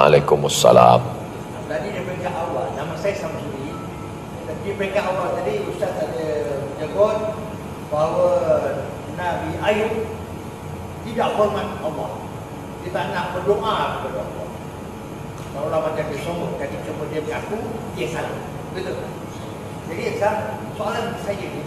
Waalaikumsalam. Tadi di peringkat awal, nama saya Samsuri. Di peringkat awal tadi Ustaz ada menyebut bahawa Nabi Ayub tidak hormat Allah. Dia tak nak berdoa kepada Allah. Kalau macam dia sombong, tadi cuma dia mengaku, dia salah. Betul. Jadi soalan saya ni,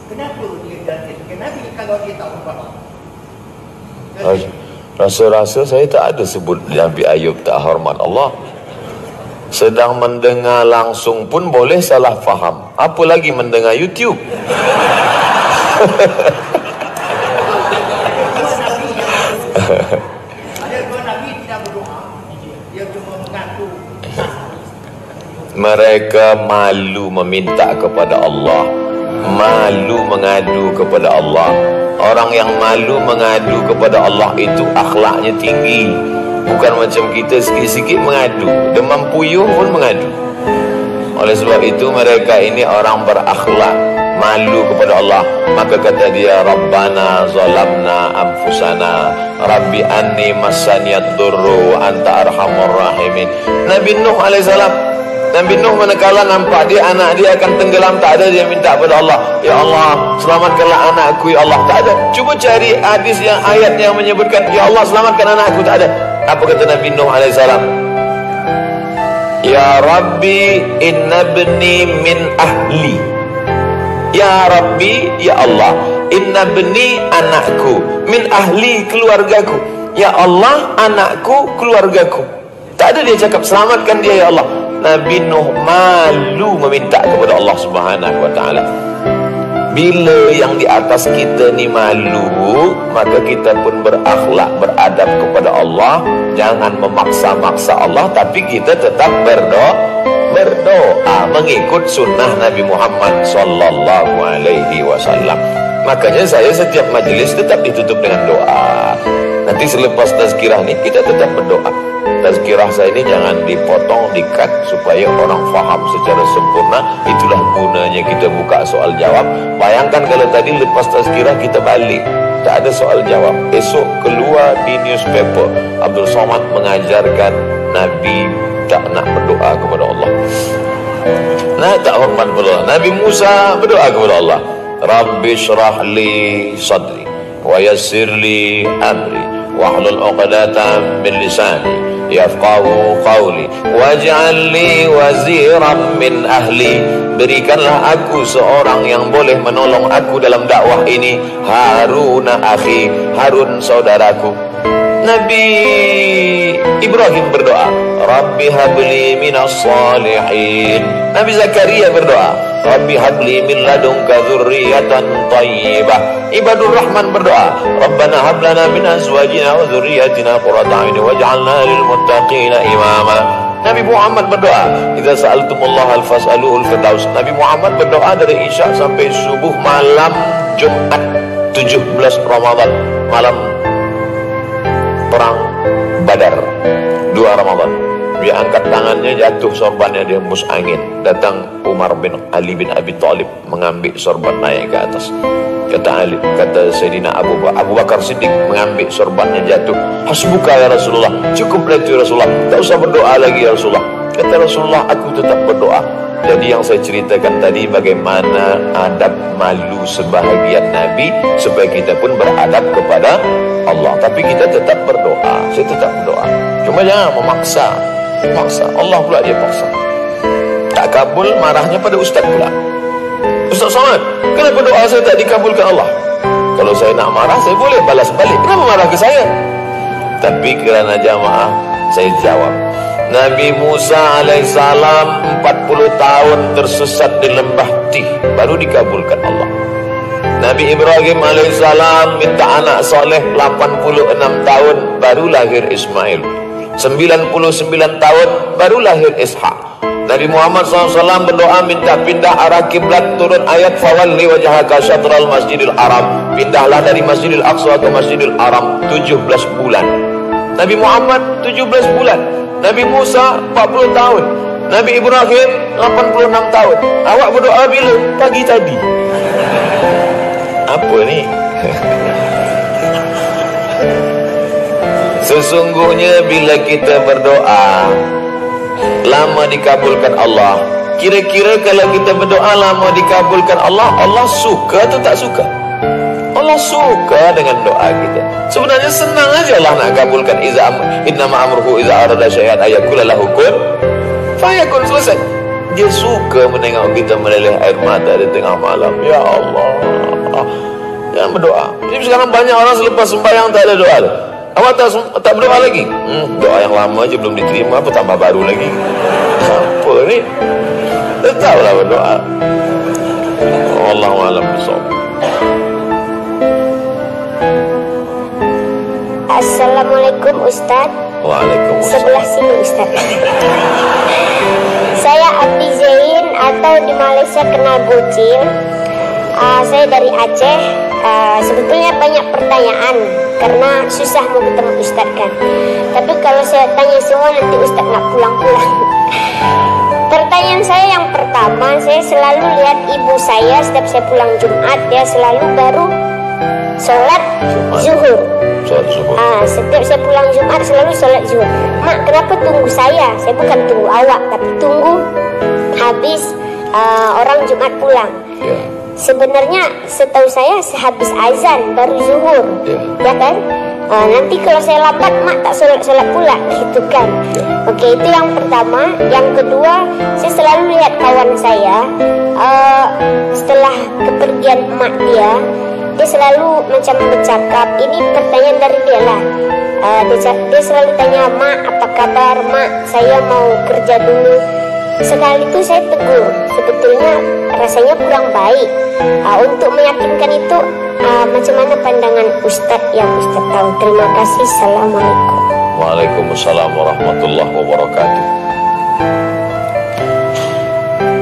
kenapa dia ganti Nabi kalau dia tak hormat Allah? Rasa-rasa saya tak ada sebut Nabi Ayub tak hormat Allah. Sedang mendengar langsung pun boleh salah faham. Apa lagi mendengar YouTube? Ada dua Nabi tidak berdoa. Dia cuma mengaku. Mereka malu meminta kepada Allah, malu mengadu kepada Allah. Orang yang malu mengadu kepada Allah itu akhlaknya tinggi. Bukan macam kita sikit-sikit mengadu, demam puyuh pun mengadu. Oleh sebab itu mereka ini orang berakhlak, malu kepada Allah. Maka kata dia, Rabbana zalamna anfusana Rabbi anni massaniyad durru wa anta arhamur rahimin. Nabi Nuh alaihissalam, Nabi Nuh manakala nampak dia anak dia akan tenggelam, tak ada dia minta kepada Allah, ya Allah selamatkanlah anakku ya Allah. Tak ada. Cuba cari hadis yang ayat yang menyebutkan ya Allah selamatkan anakku, tak ada. Apa kata Nabi Nuh alaihissalam? Ya Rabbi inna bni min ahli. Ya Rabbi, ya Allah, inna bni anakku min ahli, keluargaku. Ya Allah, anakku, keluargaku. Tak ada dia cakap selamatkan dia ya Allah. Nabi Nuh malu meminta kepada Allah Subhanahu wa taala. Bila yang di atas kita ni malu, maka kita pun berakhlak, beradab kepada Allah. Jangan memaksa-maksa Allah, tapi kita tetap berdoa mengikut sunnah Nabi Muhammad sallallahu alaihi wasallam. Makanya saya setiap majlis tetap ditutup dengan doa. Nanti selepas tazkirah ni kita tetap berdoa. Tazkirah saya ini jangan dipotong, di-cut supaya orang faham secara sempurna. Itulah gunanya kita buka soal jawab. Bayangkan kalau tadi lepas tazkirah kita balik, tak ada soal jawab. Esok keluar di newspaper, Abdul Somad mengajarkan Nabi tak nak berdoa kepada Allah. Nah, tak hormat kepada Allah. Nabi Musa berdoa kepada Allah, Rabbi syrah li sadri wa yassir li amri wahlul 'uqdatam min lisani yafqahu qawli waj'al li waziran min ahli. Berikanlah aku seorang yang boleh menolong aku dalam dakwah ini, Harun akhi, Harun saudaraku. Nabi Ibrahim berdoa, Rabbi habli minas salihin. Nabi Zakaria berdoa, Rabbi habli min ladunka dzurriyyatan thayyibah. Ibadur Rahman berdoa, Rabbana hab lana min azwajina wa dzurriyyatina qurrata a'yun waj'alna lil muttaqina imama. Nabi Muhammad berdoa, idza sa'altumullaha fas'aluhul firdaus. Nabi Muhammad berdoa dari Isya sampai subuh malam Jumat 17 Ramadan, malam perang Badar 2 Ramadan. Dia angkat tangannya, jatuh sorbannya, dia hembus angin. Datang Umar bin Ali bin Abi Thalib mengambil sorban naik ke atas. Kata Sayyidina Abu Bakar Siddiq mengambil sorbannya, jatuh. Hasbuka ya Rasulullah, cukuplah itu ya Rasulullah, tak usah berdoa lagi ya Rasulullah. Kata Rasulullah, aku tetap berdoa. Jadi yang saya ceritakan tadi bagaimana adab malu sebahagian Nabi, supaya kita pun beradab kepada Allah. Tapi kita tetap berdoa. Saya tetap berdoa. Cuma jangan memaksa. Allah pula dia paksa. Tak kabul, marahnya pada ustaz pula. Ustaz Somad, kenapa doa saya tak dikabulkan Allah? Kalau saya nak marah, saya boleh balas balik. Kenapa marah ke saya? Tapi kerana jamaah, saya jawab. Nabi Musa alaihissalam 40 tahun tersesat di lembah Tih, baru dikabulkan Allah. Nabi Ibrahim alaihissalam minta anak soleh 86 tahun, baru lahir Ismail. 99 tahun, baru lahir Ishak. Nabi Muhammad SAW berdoa minta pindah arah kiblat, turun ayat fawalli wajhaka syatral masjidil haram. Pindahlah dari Masjidil Aqsa ke Masjidil Haram 17 bulan. Nabi Muhammad 17 bulan. Nabi Musa 40 tahun. Nabi Ibrahim 86 tahun. Awak berdoa bila? Pagi tadi. Apa ni? Sesungguhnya bila kita berdoa lama dikabulkan Allah. Kira-kira kalau kita berdoa lama dikabulkan Allah, Allah suka atau tak suka? Allah suka dengan doa kita. Sebenarnya senang aja Allah nak kabulkan. Innama amruhu iza arada syai'an ayakula lahu kun fayakun, selesai. Dia suka menengok kita meleleh air mata di tengah malam. Ya Allah, jangan berdoa. Jadi sekarang banyak orang selepas sembahyang tak ada doa. Awak tak berdoa lagi? Doa yang lama aja belum diterima, apa tambah baru lagi? Apa ni? Tetaplah berdoa. Wallahu a'lam bishawab. Assalamualaikum Ustaz. Waalaikumsalam. Sebelah sini Ustaz. Saya Abdi Zain atau di Malaysia kenal Bocil. Saya dari Aceh. Sebetulnya banyak pertanyaan karena susah mau ketemu Ustaz kan. Tapi kalau saya tanya semua nanti Ustaz nak pulang-pulang. Pertanyaan saya yang pertama, saya selalu lihat ibu saya setiap saya pulang Jumat, dia selalu baru sholat zuhur. Setiap saya pulang Jumat selalu sholat zuhur. Mak, kenapa tunggu saya? Saya bukan tunggu awak, tapi tunggu habis orang Jumat pulang. Sebenarnya setahu saya sehabis azan baru zuhur, ya kan? Nanti kalau saya lambat, mak tak sholat pula, gitu kan? Oke, itu yang pertama. Yang kedua, saya selalu lihat kawan saya setelah kepergian emak dia selalu macam bercakap. Ini pertanyaan dari dia lah. Dia selalu tanya, mak apa kabar? Mak, saya mau kerja dulu. Sekali itu saya tegur, sebetulnya rasanya kurang baik. Untuk meyakinkan itu, macam mana pandangan Ustadz yang Ustadz tahu? Terima kasih. Assalamualaikum. Waalaikumsalam warahmatullahi wabarakatuh.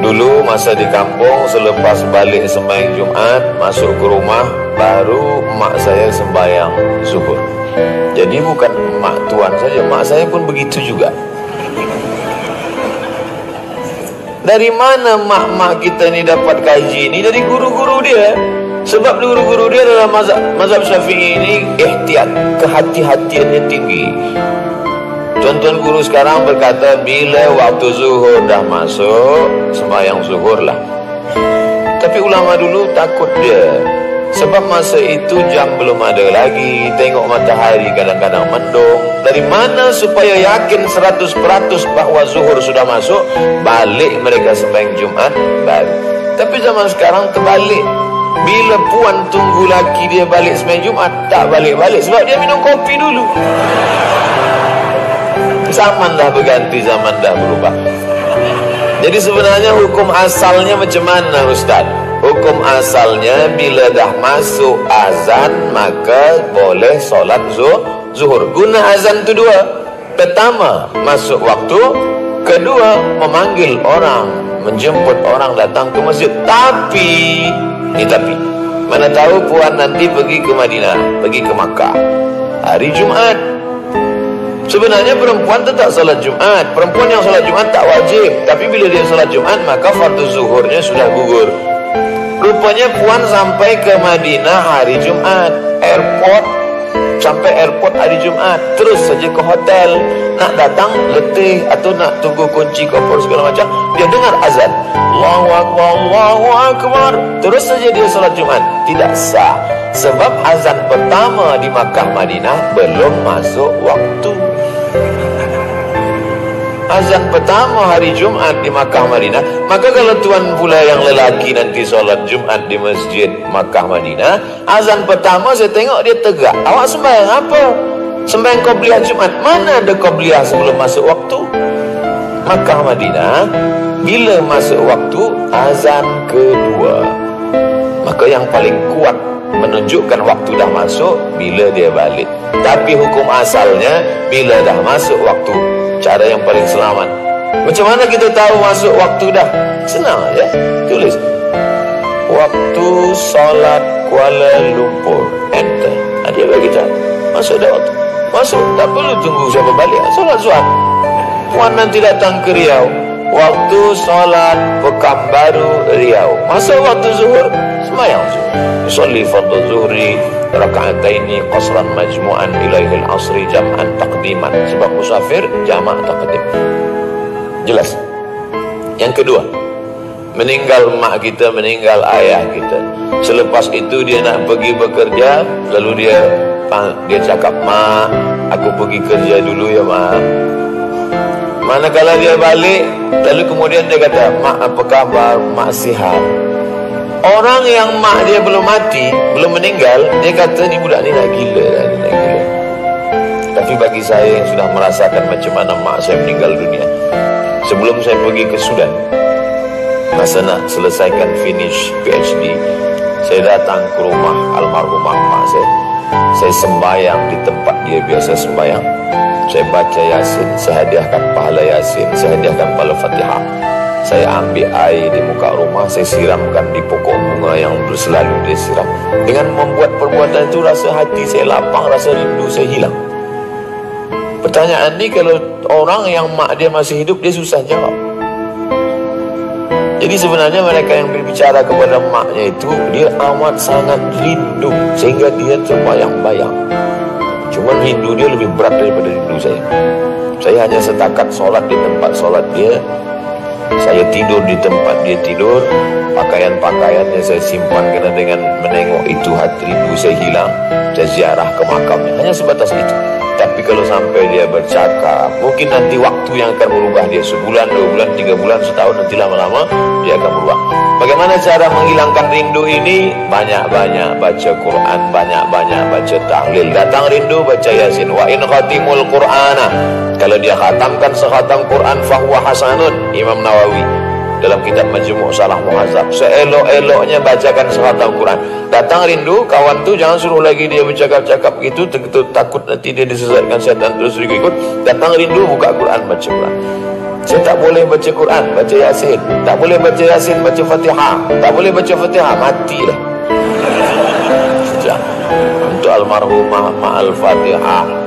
Dulu masa di kampung, selepas balik sembahyang Jumat, masuk ke rumah, baru mak saya sembahyang zuhur. Jadi bukan mak tuan saja, mak saya pun begitu juga. Dari mana mak-mak kita ni dapat kaji ni? Dari guru-guru dia. Sebab guru-guru dia dalam mazhab Syafi'i ini ihtiyat, kehati-hatiannya tinggi. Tuan-tuan guru sekarang berkata bila waktu zuhur dah masuk, sembahyang zuhur lah. Tapi ulama dulu takut dia. Sebab masa itu jam belum ada lagi, tengok matahari kadang-kadang mendung. Dari mana supaya yakin 100% bahawa zuhur sudah masuk, balik mereka sembahyang Jumat baru. Tapi zaman sekarang terbalik. Bila puan tunggu laki dia balik sembahyang Jumat, tak balik-balik sebab dia minum kopi dulu. Zaman dah berganti, zaman dah berubah. Jadi sebenarnya hukum asalnya macam mana Ustaz? Hukum asalnya bila dah masuk azan maka boleh solat zuhur. Guna azan itu dua. Pertama, masuk waktu. Kedua, memanggil orang, menjemput orang datang ke masjid. Tapi, mana tahu puan nanti pergi ke Madinah, pergi ke Makkah hari Jumat. Sebenarnya perempuan tetap solat Jumat. Perempuan yang solat Jumat tak wajib. Tapi bila dia solat Jumat, maka fardu zuhurnya sudah gugur. Rupanya puan sampai ke Madinah hari Jumat, sampai airport hari Jumat, terus saja ke hotel. Nak datang letih atau nak tunggu kunci koper segala macam, dia dengar azan, Allahu Akbar, Allahu Akbar, terus saja dia solat Jumat. Tidak sah. Sebab azan pertama di Makkah Madinah belum masuk waktu. Azan pertama hari Jumat di Makkah Madinah. Maka kalau tuan pula yang lelaki nanti solat Jumat di masjid Makkah Madinah, azan pertama saya tengok dia tegak. Awak sembahyang apa? Sembahyang qobliyah Jumat. Mana ada qobliyah sebelum masuk waktu? Makkah Madinah, bila masuk waktu azan kedua. Maka yang paling kuat menunjukkan waktu dah masuk bila dia balik. Tapi hukum asalnya bila dah masuk waktu, cara yang paling selamat. Macam mana kita tahu masuk waktu dah? Senang aja, tulis waktu solat Kuala Lumpur, enter. Dia bagi tahu masuk dah waktu. Masuk, tak perlu tunggu siapa balik. Solat Zuhur. Puan nanti datang ke Riau, waktu sholat Pekanbaru Riau. Masa waktu zuhur, sembahyang zuhur. Yusalli fardhu zuhri raka'ataini qasran majmu'an ilaihil asri jam'an taqdiman. Sebab musafir jamak taqdim. Jelas. Yang kedua, meninggal mak kita, meninggal ayah kita. Selepas itu dia nak pergi bekerja, lalu dia cakap, "Ma, aku pergi kerja dulu ya, Ma." Manakala dia balik, lalu kemudian dia kata, "Mak, apa kabar? Mak sihat." Orang yang mak dia belum mati, belum meninggal, dia kata, "Ni budak ni nak gila dah, ni nak gila." Tapi bagi saya yang sudah merasakan macam mana mak saya meninggal dunia, sebelum saya pergi ke Sudan, masa nak selesaikan finish PhD, saya datang ke rumah almarhumah mak saya. Saya sembahyang di tempat dia biasa sembahyang. Saya baca Yasin, saya hadiahkan pahala Yasin, saya hadiahkan pahala Fatihah. Saya ambil air di muka rumah, saya siramkan di pokok bunga yang berselalu dia siram. Dengan membuat perbuatan itu, rasa hati saya lapang, rasa rindu saya hilang. Pertanyaan ni kalau orang yang mak dia masih hidup, dia susah jawab. Jadi sebenarnya mereka yang berbicara kepada maknya itu, dia amat sangat rindu sehingga dia terbayang-bayang. Cuma rindu dia lebih berat daripada rindu saya. Saya hanya setakat solat di tempat solat dia, saya tidur di tempat dia tidur, pakaian-pakaiannya saya simpan kerana dengan menengok itu hati rindu saya hilang. Saya ziarah ke makamnya, hanya sebatas itu. Tapi kalau sampai dia bercakap, mungkin nanti waktu yang akan merubah dia. Sebulan, 2 bulan, 3 bulan, setahun, nanti lama-lama dia akan berubah. Bagaimana cara menghilangkan rindu ini? Banyak-banyak baca Quran, banyak-banyak baca tahlil. Datang rindu, baca Yasin. Wa in khatimul Qur'ana, kalau dia khatamkan sekhatam Quran, fahuwa hasanun. Imam Nawawi dalam kitab Majmu' Salah Muhazab, seelok-eloknya bacakan sekhatam Quran. Datang rindu, kawan tu jangan suruh lagi dia bercakap-cakap gitu, takut nanti dia disesatkan syaitan terus ikut. Datang rindu, buka Quran, baca Quran. Saya tak boleh baca Quran, baca Yasin. Tak boleh baca Yasin, baca Fatihah. Tak boleh baca Fatihah, matilah. Untuk almarhumah ma'al Fatihah.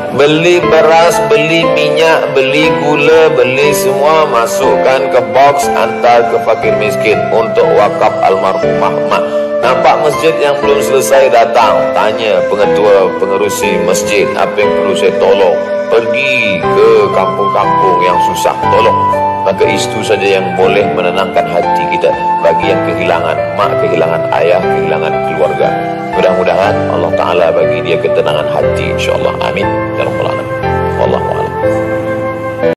Beli beras, beli minyak, beli gula, beli semua, masukkan ke box, hantar ke fakir miskin untuk wakaf almarhumah mak. Nampak masjid yang belum selesai, datang tanya pengetua, pengerusi masjid, apa yang perlu saya tolong. Pergi ke kampung-kampung yang susah, tolong. Maka itu saja yang boleh menenangkan hati kita bagi yang kehilangan mak, kehilangan ayah, kehilangan keluarga. Mudah-mudahan Allah Ta'ala bagi dia ketenangan hati, insyaAllah. Amin ya Rabbal Alamin.